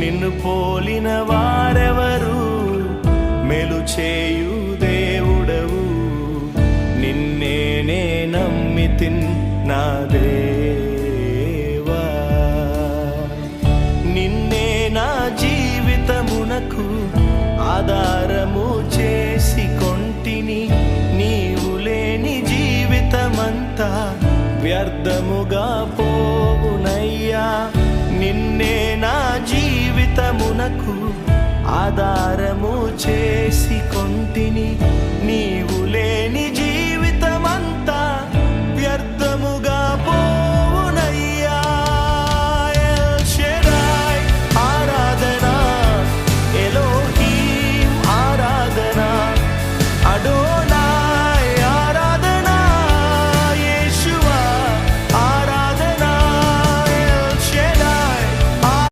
నిన్ను పోలిన వారెవరు? మేలు చేయు దేవుడవు, నిన్నే నమ్మితిన్ నా దేవా. నిన్నే నా జీవితమునకు ఆధారము చేసి కొంటిని. నీవు లేని జీవితమంతా వ్యర్థముగా పోవునయ్యా. నిన్నే నా జీవితమునకు ఆధారము